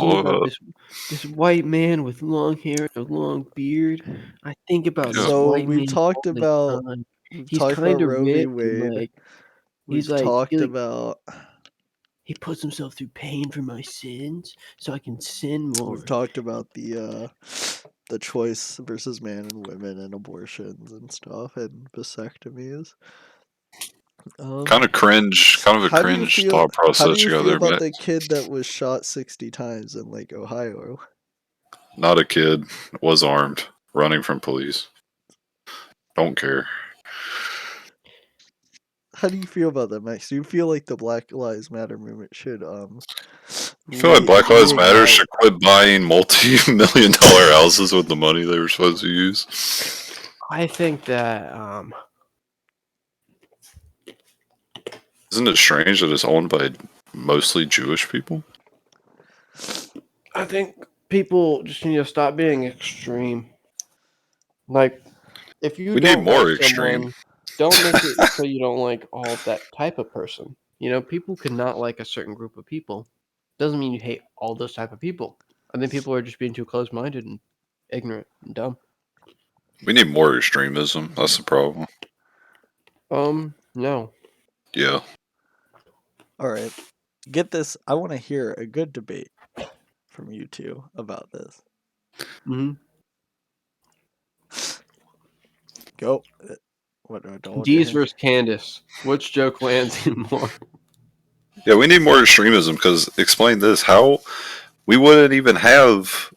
thinking full about of this white man with long hair and a long beard. I think about yeah. this So white man all the time. we've He's talked about kind of Roe v. ripped and Wade. he's We've like talked about he puts himself through pain for my sins so I can sin more. we've talked about the choice versus man and women and abortions and stuff and vasectomies. Kind of cringe, kind of a How do you cringe feel? thought How do process you you got feel there, about Matt. the kid that was shot 60 times in like Ohio? Not a kid, was armed, running from police. Don't care. How do you feel about that, Max? Do you feel like the Black Lives Matter movement should I feel like Black Lives Matter should quit buying multi-million dollar houses with the money they were supposed to use. I think that Isn't it strange that it's owned by mostly Jewish people? I think people just need to stop being extreme. Like, if you We need don't more like extreme. someone, don't make it so you don't like all that type of person. People cannot like a certain group of people. Doesn't mean you hate all those type of people. I think people are just being too close-minded and ignorant and dumb. We need more extremism. That's the problem. No. Yeah. All right. Get this. I want to hear a good debate from you two about this. Mm-hmm. Go. What do I don't Deez versus Candace. Which joke lands you more? Yeah, we need more extremism because explain this. How we wouldn't even have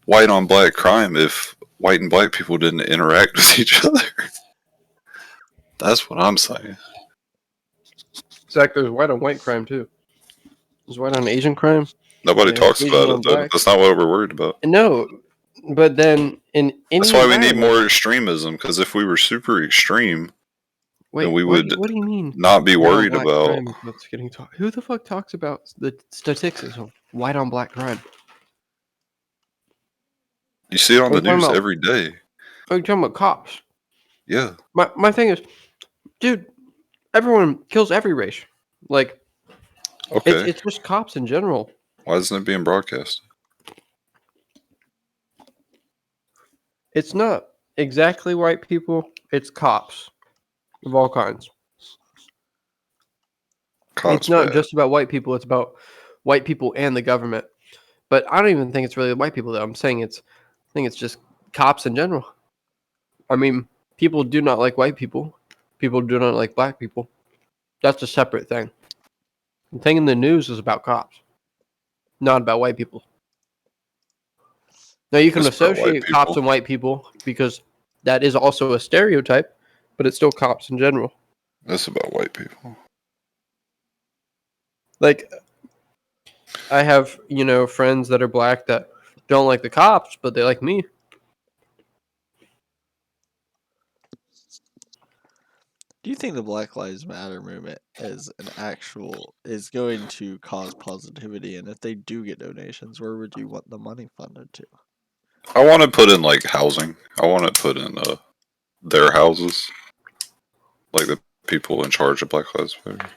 white on black crime if white and black people didn't interact with each other. That's what I'm saying. Zach, there's white on white crime too. There's white on Asian crime. Nobody There's talks Asian about on it though. black. That's not what we're worried about. No, but then in any That's why we need environment- more extremism because if we were super extreme, Wait, then we would what do you mean? not be White on worried black about. crime is what's getting talked. Who the fuck talks about the statistics of white on black crime? You see it on What the are you talking news about? every day. Are you talking about cops? Yeah. My thing is, dude, everyone kills every race. Like, Okay. it's just cops in general. Why isn't it being broadcast? It's not exactly white people. It's cops of all kinds. Cops It's not bad. just about white people. It's about white people and the government. But I don't even think it's really white people. Though I think it's just cops in general. I mean, people do not like white people. People do not like black people. That's a separate thing. The thing in the news is about cops, not about white people. Now you can It's about white associate cops people. and white people because that is also a stereotype, but it's still cops in general. That's about white people. Like, I have, friends that are black that don't like the cops, but they like me. Do you think the Black Lives Matter movement is going to cause positivity? And if they do get donations, where would you want the money funded to? I want to put in like housing. I want to put in their houses, like the people in charge of Black Lives Matter.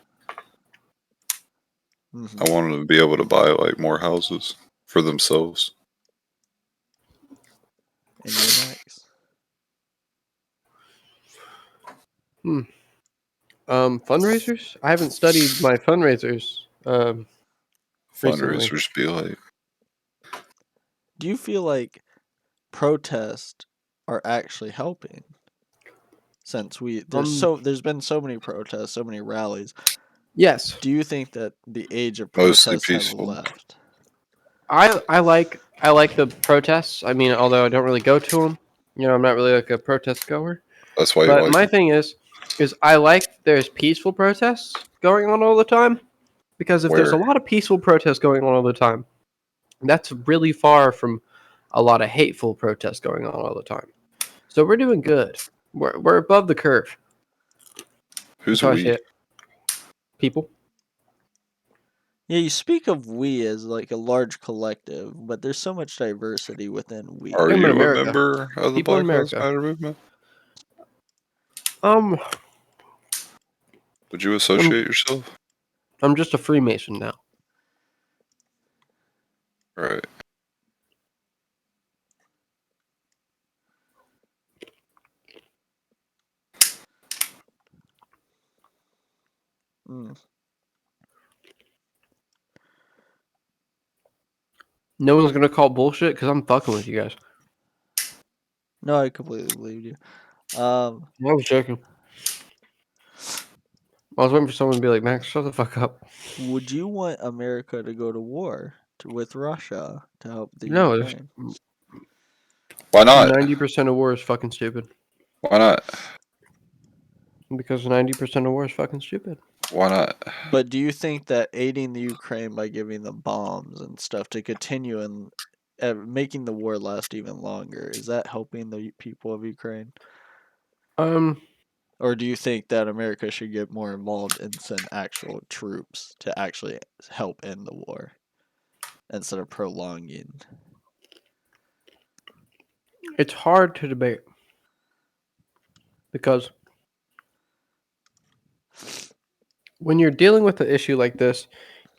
Mm-hmm. I want them to be able to buy like more houses for themselves. And you, Max? Fundraisers? I haven't studied my fundraisers. Recently. Fundraisers be like. Do you feel like protests are actually helping? Since there's been so many protests, so many rallies. Yes. Do you think that the age of Mostly protests have peaceful. left? I like the protests. I mean, although I don't really go to them. I'm not really like a protest goer. That's why you But like my it. thing is I like there's peaceful protests going on all the time. Because if there's a Where? lot of peaceful protests going on all the time, that's really far from a lot of hateful protests going on all the time. So we're doing good. We're above the curve. Who's That's how I we? see it. People. Yeah, you speak of we as like a large collective, but there's so much diversity within we. Are I'm in you a America. member of the People in Black Lives America. Matter movement? Um, Would you associate yourself? I'm just a Freemason now. Right. Mm. No one's gonna call bullshit because I'm fucking with you guys. No, I completely believe you. I was joking. I was waiting for someone to be like, Max, shut the fuck up. Would you want America to go to war with Russia to help the No, Ukraine? Why not? 90% of war is fucking stupid. Why not? Because 90% of war is fucking stupid. Why not? But do you think that aiding the Ukraine by giving them bombs and stuff to continue and making the war last even longer, is that helping the people of Ukraine? Or do you think that America should get more involved and send actual troops to actually help end the war instead of prolonging? It's hard to debate because when you're dealing with an issue like this,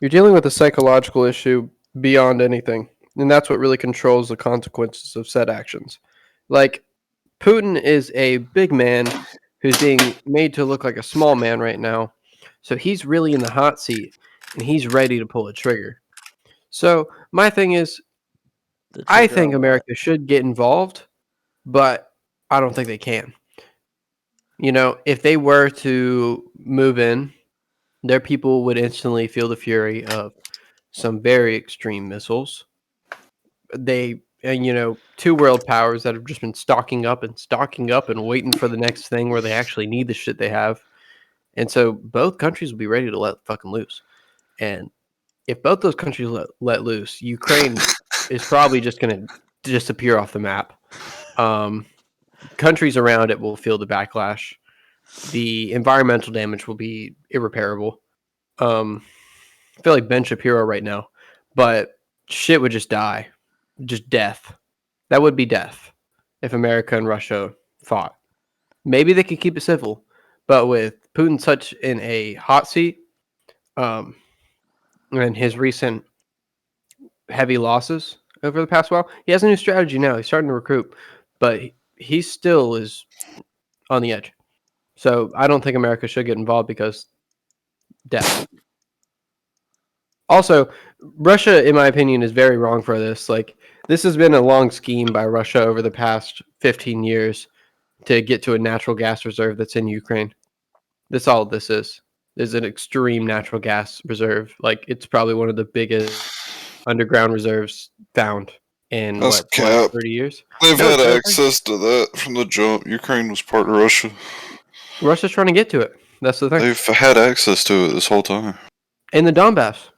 you're dealing with a psychological issue beyond anything. And that's what really controls the consequences of said actions. Like, Putin is a big man who's being made to look like a small man right now. So he's really in the hot seat and he's ready to pull a trigger. So my thing is, The I trigger think on what? America should get involved, but I don't think they can. You know, if they were to move in, their people would instantly feel the fury of some very extreme missiles. And two world powers that have just been stocking up and waiting for the next thing where they actually need the shit they have. And so both countries will be ready to let fucking loose. And if both those countries let loose, Ukraine is probably just going to disappear off the map. Countries around it will feel the backlash. The environmental damage will be irreparable. I feel like Ben Shapiro right now, but shit would just die. Just death. That would be death if America and Russia fought. Maybe they could keep it civil, but with Putin such in a hot seat, um, and his recent heavy losses over the past while, he has a new strategy now. He's starting to recruit, but he still is on the edge. So I don't think America should get involved because death. Also, Russia, in my opinion, is very wrong for this. Like, this has been a long scheme by Russia over the past 15 years to get to a natural gas reserve that's in Ukraine. That's all this is an extreme natural gas reserve. Like, it's probably one of the biggest underground reserves found in That's the last cap. 30 years. They've No, had it's really access to that from the jump. Ukraine was part of Russia. Russia's trying to get to it. That's the thing. They've had access to it this whole time. In the Donbass.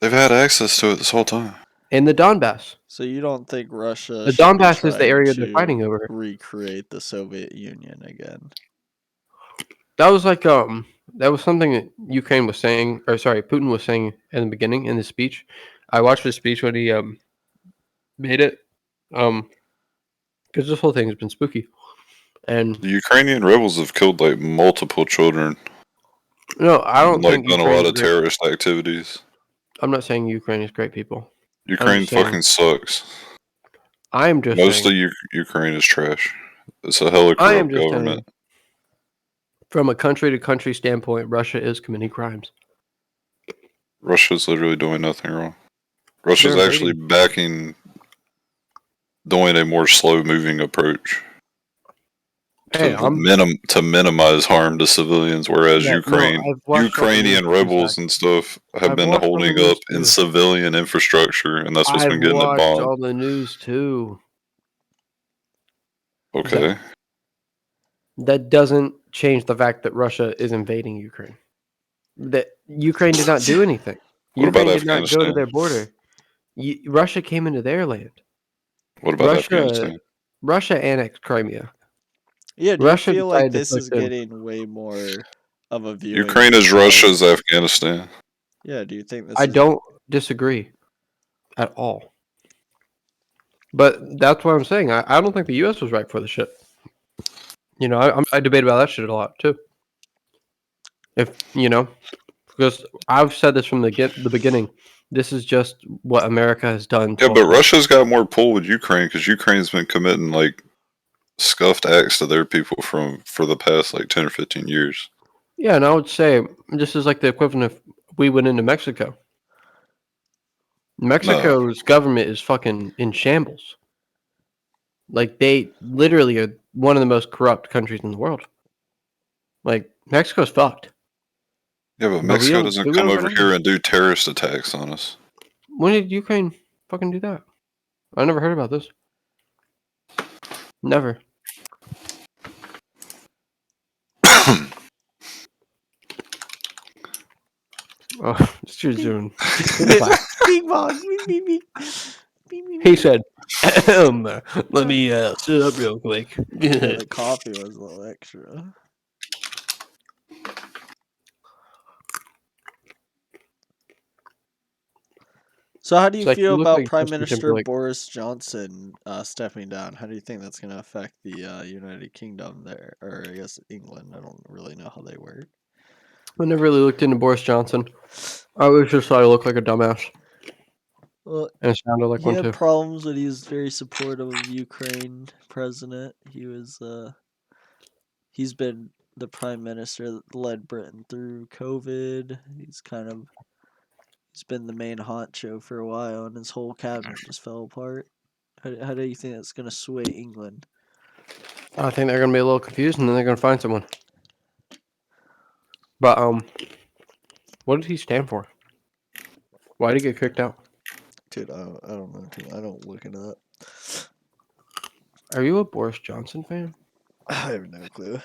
They've had access to it this whole time. In the Donbass. So you don't think Russia The should be Donbass is the trying area they're to fighting over. recreate the Soviet Union again? That was like that was something that Ukraine was saying, or sorry, Putin was saying in the beginning in his speech. I watched his speech when he made it, because this whole thing has been spooky. And The Ukrainian rebels have killed like multiple children. no, I don't Like think done a Ukraine lot is of great. terrorist activities. I'm not saying Ukraine is great people. I'm Ukraine just saying. fucking sucks. I am just Most saying. of Ukraine is trash. It's a hella I am corrupt just government. saying. From a country to country standpoint, Russia is committing crimes. Russia's literally doing nothing wrong. Russia's They're actually invading. backing doing a more slow moving approach Hey, to minimize harm to civilians, whereas yeah, no, I've watched all the news Ukrainian too, rebels Zach. and stuff have I've been watched all the holding up news in too. civilian infrastructure, and that's what's I've been getting it watched bombed. all the news too. Okay. Zach, that doesn't change the fact that Russia is invading Ukraine. That Ukraine did not do anything. What about Ukraine did not go to Afghanistan? their border. Russia came into their land. What about Russia Afghanistan? Russia annexed Crimea. Yeah, do you Russia feel like decided to this push is in. getting way more of a viewing Ukraine is because Russia's Afghanistan. yeah, do you think this I is don't disagree at all. But that's what I'm saying. I don't think the U.S. was right for the shit. You know, I debate about that shit a lot too. If because I've said this from the beginning. This is just what America has done. Yeah, but Russia's got more pull with Ukraine because Ukraine's been committing like scuffed acts to their people for the past like 10 or 15 years. Yeah, and I would say this is like the equivalent if we went into Mexico. No. Mexico's government is fucking in shambles. Like, they literally are one of the most corrupt countries in the world. Like, Mexico's fucked. Yeah, but But Mexico doesn't we come don't over got here any. and do terrorist attacks on us. When did Ukraine fucking do that? I never heard about this. Never. Oh, it's too soon. Bing bong. Beep, beep, beep. Beep, beep, He beep. said, let me sit up real quick. Yeah, the coffee was a little extra. So how do you It's like, feel you look about like Prime Justin Minister Timberlake. Boris Johnson stepping down? How do you think that's going to affect the United Kingdom there? Or I guess England. I don't really know how they work. I never really looked into Boris Johnson. I always just thought he looked like a dumbass. Well, And it sounded like he one had too. problems, but he was very supportive of Ukraine president. He's been the prime minister that led Britain through COVID. He's been the main honcho for a while, and his whole cabinet just fell apart. How do you think that's going to sway England? I think they're gonna be a little confused, and then they're gonna find someone. But what did he stand for? Why did he get kicked out? Dude, I don't know. I don't look it up. Are you a Boris Johnson fan? I have no clue.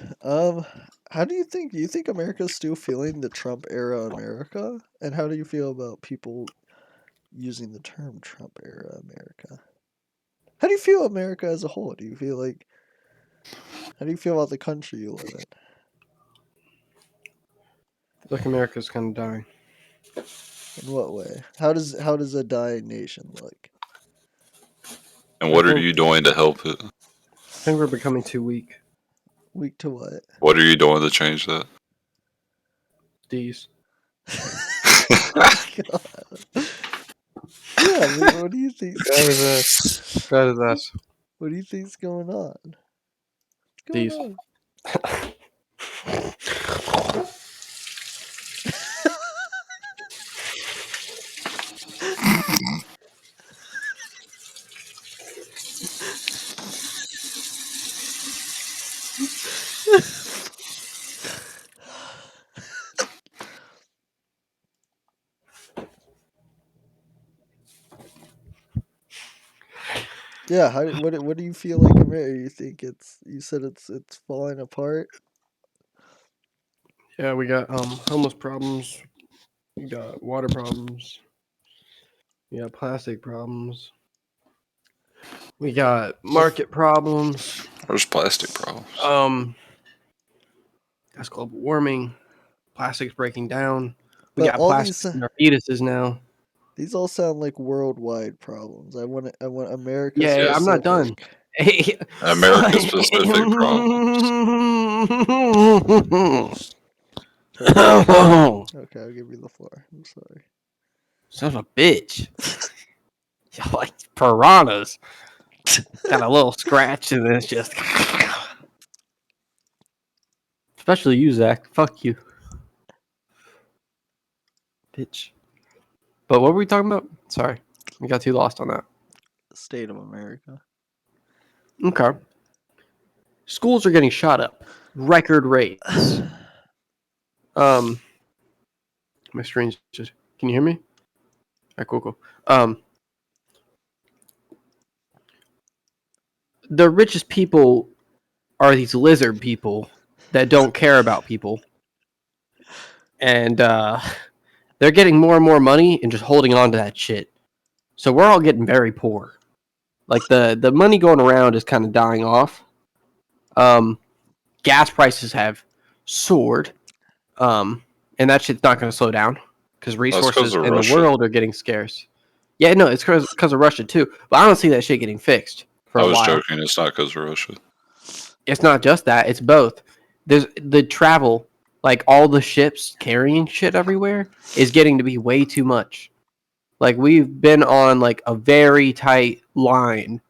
How do you think America's still feeling the Trump era America? And how do you feel about people using the term Trump era America? How do you feel America as a whole? How do you feel about the country you live in? Like America's kind of dying. In what way? How does a dying nation look? And what I are think- you doing to help it? I think we're becoming too weak. Weak to what? What are you doing to change that? These. God. Yeah, I mean, what do you think? That is us. That is us. What do you think's going on? What's These. going on? Yeah, what do you feel like America? You said it's falling apart? Yeah, we got homeless problems. We got water problems. We got plastic problems. We got market problems. There's plastic problems. That's global warming. Plastic's breaking down. We But got all plastics in our fetuses now. these all sound like worldwide problems. I want America Yeah, I'm not done. specific. America specific problems. Okay, I'll give you the floor. I'm sorry. Son of a bitch. Y'all like piranhas. Got a little scratch and it's just. Especially you, Zach. Fuck you. Bitch. But what were we talking about? Sorry. We got too lost on that. State of America. Okay. Schools are getting shot up. Record rates. My screen's just. Can you hear me? Alright, cool. The richest people are these lizard people that don't care about people, and they're getting more and more money and just holding on to that shit. So we're all getting very poor. Like the money going around is kind of dying off. Gas prices have soared, and that shit's not going to slow down because resources of in the Russia. world are getting scarce. Yeah, no, it's because of Russia too. But I don't see that shit getting fixed for I a was while. joking. It's not because of Russia. It's not just that; it's both. There's the travel, like all the ships carrying shit everywhere, is getting to be way too much. Like we've been on like a very tight line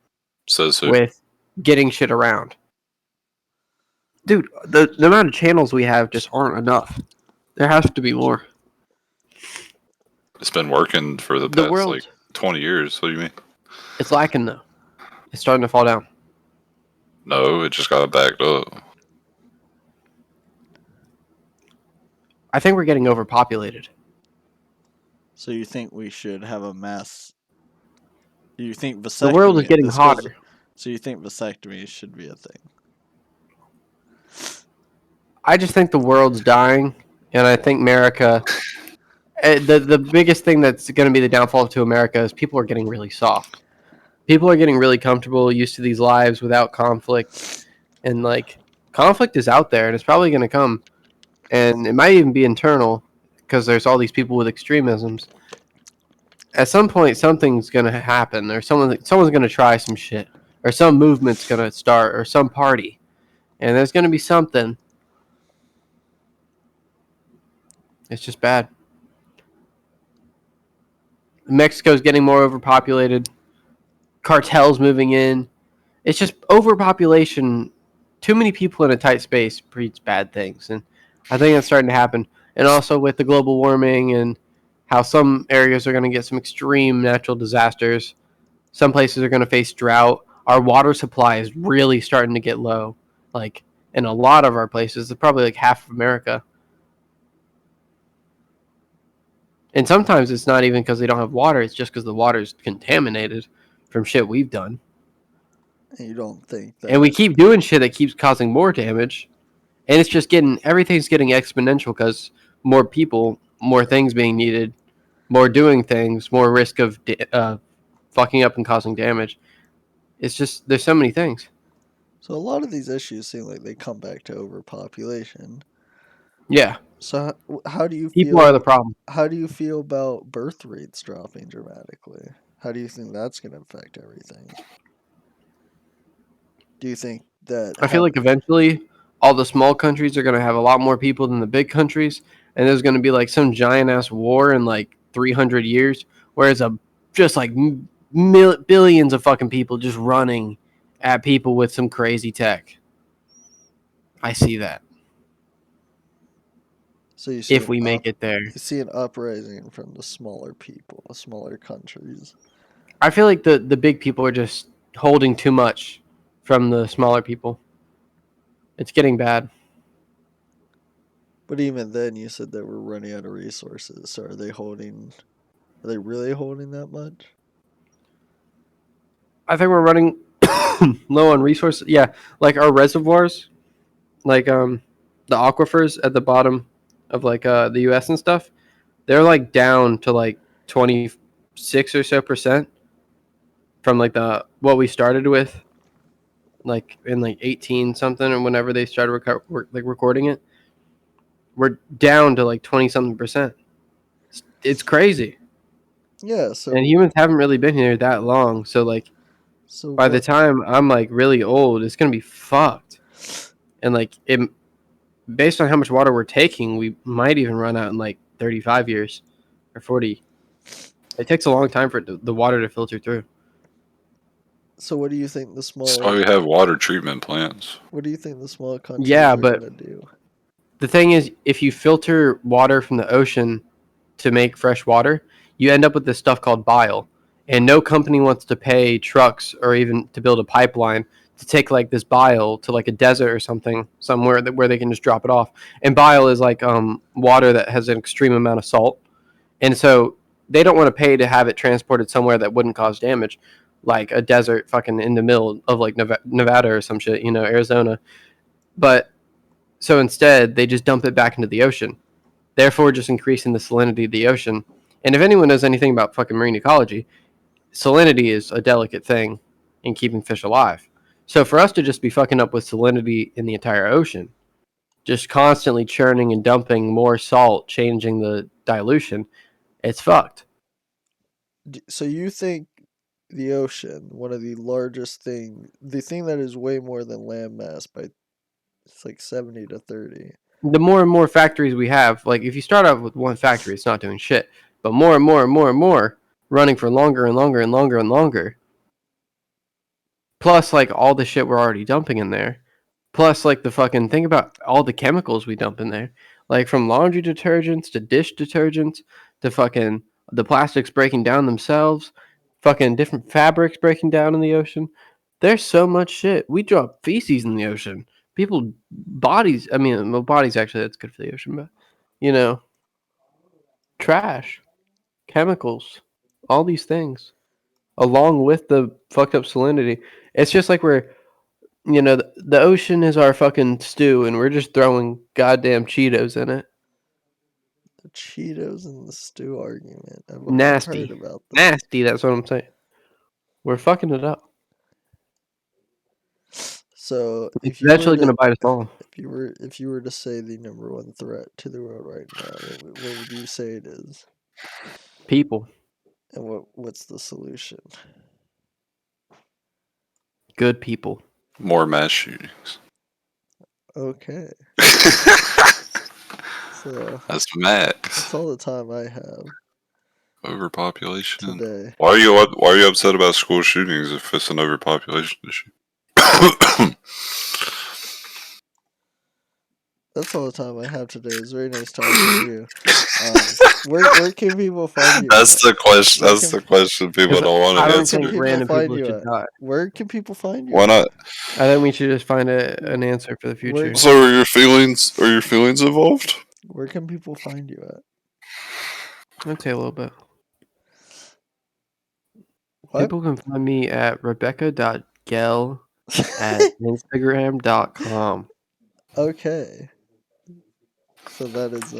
Says who? with getting shit around. Dude, the amount of channels we have just aren't enough. There has to be more. It's been working for the The past world, like 20 years. What do you mean? it's lacking though. It's starting to fall down. No, it just got backed up. I think we're getting overpopulated. So you think we should have a mass? You think The world is vasectomy? getting This goes. hotter. So you think vasectomy should be a thing? I just think the world's dying, and I think America. The biggest thing that's going to be the downfall to America is people are getting really soft. People are getting really comfortable, used to these lives without conflict, and like conflict is out there, and it's probably going to come, and it might even be internal because there's all these people with extremisms. At some point, something's going to happen, or someone's going to try some shit, or some movement's going to start, or some party, and there's going to be something. It's just bad. Mexico's getting more overpopulated. Cartels moving in. It's just overpopulation. Too many people in a tight space breeds bad things, and I think that's starting to happen. And also with the global warming and how some areas are going to get some extreme natural disasters. Some places are going to face drought. Our water supply is really starting to get low. Like in a lot of our places, it's probably like half of America. And sometimes it's not even because they don't have water. It's just because the water is contaminated from shit we've done. And you don't think that? And we keep doing shit that keeps causing more damage. And it's just everything's getting exponential because more people, more things being needed, more doing things, more risk of fucking up and causing damage. It's just, there's so many things. So a lot of these issues seem like they come back to overpopulation. Yeah. So how do you People are the feel? problem. How do you feel about birth rates dropping dramatically? How do you think that's going to affect everything? Do you think that I feel like eventually all the small countries are going to have a lot more people than the big countries. And there's going to be like some giant ass war in like 300 years. Whereas just like billions of fucking people just running at people with some crazy tech. I see that. So you see If we make it there. you see an uprising from the smaller people, smaller countries. I feel like the big people are just holding too much from the smaller people. It's getting bad. But even then, you said that we're running out of resources. So are they holding? Are they really holding that much? I think we're running low on resources. Yeah, like our reservoirs, like the aquifers at the bottom of like the US and stuff, they're like down to like 26 or so percent from like the what we started with like in like 18 something or whenever they started recording it. We're down to like 20 something percent. It's crazy. Yeah. So And humans haven't really been here that long, so like so by the what? time I'm like really old, it's going to be fucked. And like it based on how much water we're taking, we might even run out in like 35 years or 40. It takes a long time for the water to filter through. So what do you think the That's small? why we have water treatment plants. What do you think the small countries Yeah, are but gonna do? the thing is, if you filter water from the ocean to make fresh water, you end up with this stuff called bile. And no company wants to pay trucks or even to build a pipeline to take like this bile to like a desert or something somewhere where they can just drop it off. And bile is like water that has an extreme amount of salt, and so they don't want to pay to have it transported somewhere that wouldn't cause damage, like a desert fucking in the middle of like Nevada or some shit, Arizona. But so instead, they just dump it back into the ocean, therefore just increasing the salinity of the ocean. And if anyone knows anything about fucking marine ecology, salinity is a delicate thing in keeping fish alive. So for us to just be fucking up with salinity in the entire ocean, just constantly churning and dumping more salt, changing the dilution, it's fucked. So you think the ocean, one of the largest the thing that is way more than land mass by it's like 70 to 30. The more and more factories we have, like if you start out with one factory, it's not doing shit. But more and more and more and more, running for longer and longer and longer and longer. Plus, like, all the shit we're already dumping in there. Plus, like, the fucking think about all the chemicals we dump in there. Like, from laundry detergents to dish detergents to fucking the plastics breaking down themselves, fucking different fabrics breaking down in the ocean. There's so much shit. We drop feces in the ocean. People, bodies, I mean, well, bodies actually, that's good for the ocean, but, you know, trash, chemicals, all these things, along with the fucked up salinity. It's just like we're, you know, the ocean is our fucking stew, and we're just throwing goddamn Cheetos in it. The Cheetos and the stew argument. I've Nasty. heard about that. Nasty, that's what I'm saying. We're fucking it up. So It's if you were eventually to, going to bite us all. if you were to say the number one threat to the world right now, what would you say it is? People. And what's the solution? Good people. More mass shootings. Okay. So That's that's max. all the time I have Overpopulation. today. Why are you upset about school shootings if it's an overpopulation issue? That's all the time I have today. It's very nice talking to you. Where can people find you? That's the question. Where That's can- the question people Because don't want I to don't answer. think people random find people you should at? die. Where can people find you? Why not? I think we should just find an answer for the future. So are your feelings involved? Where can people find you at? I'd say a little bit. What? People can find me at rebecca.gell at instagram.com. Okay. So that is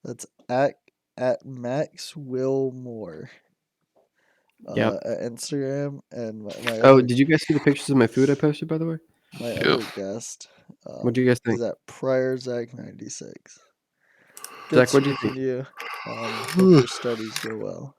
that's at Max Wilmore. Yep. At Instagram, and my Oh, other did you guys see the pictures of my food I posted, by the way? other guest What do you guys think? is at Prior Zach 96. Good Zach, what do you speaking think? to you. Hope your studies go well.